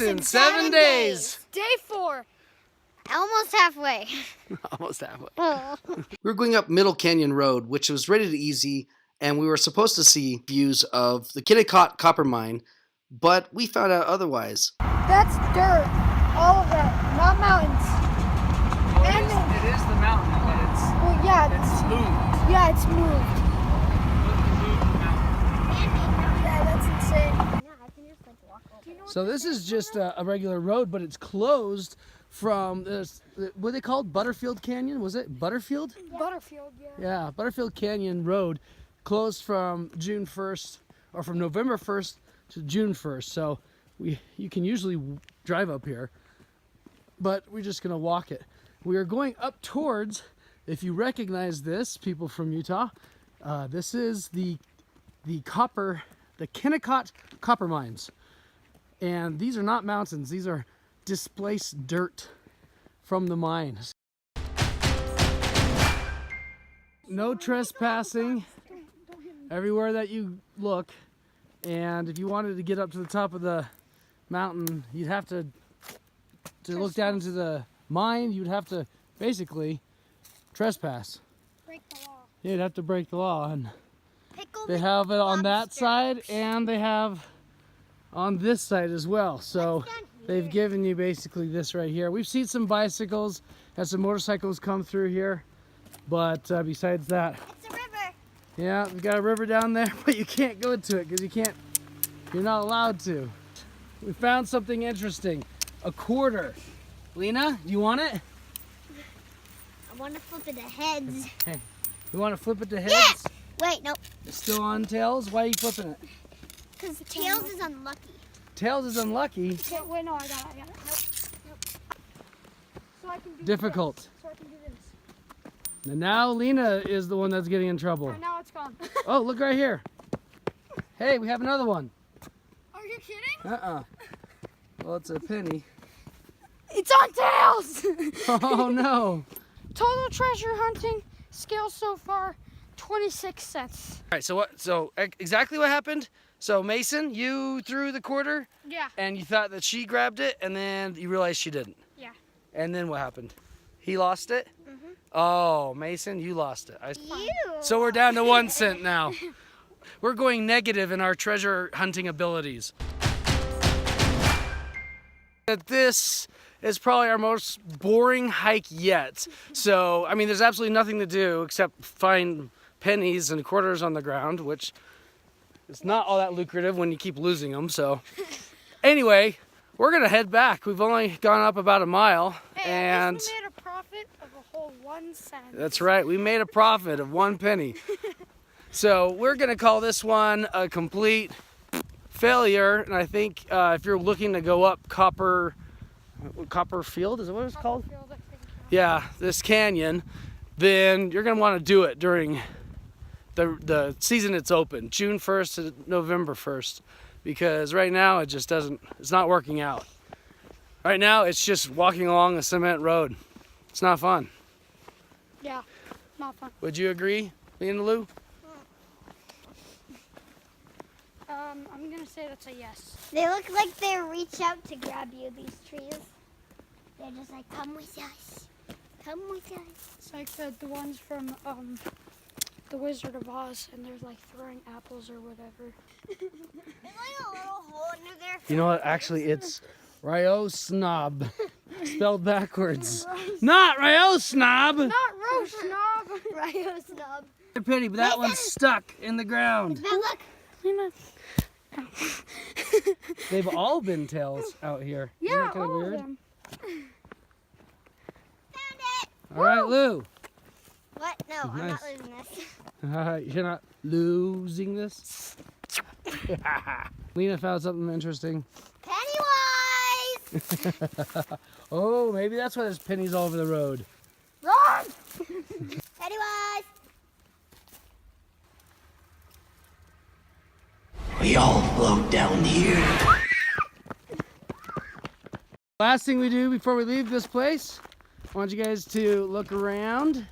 in 7 days. Day 4. Almost halfway. Almost halfway. Oh. We were going up Middle Canyon Road, which was rated easy, and we were supposed to see views of the Kennecott copper mine, but we found out otherwise. That's dirt. All of that. Not mountains. Well, it is the mountain, but Well, yeah. it's smooth. Yeah, it's moved. Yeah, that's insane. Yeah, I can just like walk over. So this is just a regular road, but it's closed from this, what they called Butterfield Canyon? Was it Butterfield? Yeah. Butterfield, yeah. Yeah, Butterfield Canyon Road closed from June 1st, or from November 1st to June 1st. So you can usually drive up here, but we're just gonna walk it. We are going up towards, if you recognize this, people from Utah, this is the Kennecott copper mines. And these are not mountains, these are displaced dirt from the mines. No trespassing everywhere that you look, and if you wanted to get up to the top of the mountain, you'd have to look down into the mine, you'd have to basically trespass. Break the law. You'd have to break the law, and Pickle they have it on that lobster. side and they have on this side as well. So they've given you basically this right here. We've seen some bicycles and some motorcycles come through here, but besides that, It's a river. yeah, we got a river down there, but you can't go to it because you're not allowed to. We found something interesting, a quarter. Lena, do you want it? I want to flip it to heads. Hey, you want to flip it to heads? Yes! Wait, nope. It's still on tails. Why are you flipping it? Because tails is unlucky. Tails is unlucky. Okay, wait, no, I got it. Nope. So I can do Difficult. This. So I can do this. And now Lena is the one that's getting in trouble. And now it's gone. Oh, look right here. Hey, we have another one. Are you kidding? Uh-uh. Well, it's a penny. It's on tails! Oh, no. Total treasure hunting scale so far, 26 cents. All right, so exactly what happened? So Mason, you threw the quarter Yeah. and you thought that she grabbed it and then you realized she didn't. Yeah. And then what happened? He lost it? Mhm. Oh, Mason, you lost it. You. So we're down to 1 cent now. We're going negative in our treasure hunting abilities. This is probably our most boring hike yet. So, I mean, there's absolutely nothing to do except find pennies and quarters on the ground, which is not all that lucrative when you keep losing them. So, anyway, we're gonna head back. We've only gone up about a mile, Hey, and at least we made a profit of a whole 1 cent. that's right, we made a profit of 1 penny. So we're gonna call this one a complete failure. And I think if you're looking to go up Copperfield, is that what it's called? Butterfield, I think. Yeah, this canyon, then you're gonna want to do it during the season it's open, June 1st to November 1st, because right now it's not working out. Right now it's just walking along a cement road. It's not fun. Yeah, not fun. Would you agree, Lena Lou? I'm gonna say that's a yes. They look like they reach out to grab you, these trees. They're just like, come with us. Come with us. It's like the ones from The Wizard of Oz, and they're like throwing apples or whatever. There's like a little hole under there. You know what? Actually, it's Ryo Snob, spelled backwards. Not Ryo Snob. Not roast knob. Ryo snub. A penny, but that one's stuck in the ground. Now look. Lena. They've all been tails out here. Isn't Yeah, that kind of all weird? of them. Found it. All right, Lou. What? No, I'm not Nice. losing this. You're not losing this. Lena found something interesting. Pennywise! Oh, maybe that's why there's pennies all over the road. Run! Pennywise! We all float down here. Last thing we do before we leave this place, I want you guys to look around.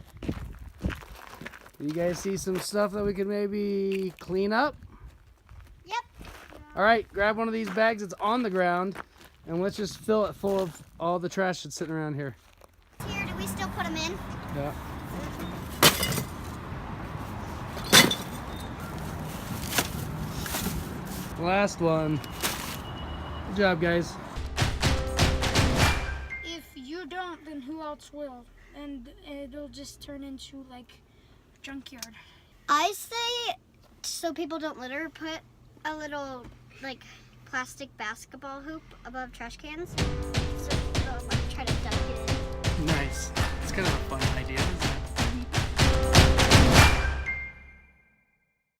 You guys see some stuff that we could maybe clean up? Yep. All right, grab one of these bags that's on the ground And let's just fill it full of all the trash that's sitting around here. Here, do we still put them in? Yeah. Last one. Good job, guys. If you don't, then who else will? And it'll just turn into like a junkyard. I say, so people don't litter, put a little like plastic basketball hoop above trash cans. So people don't like try to dunk it in. Nice. It's kind of a fun idea.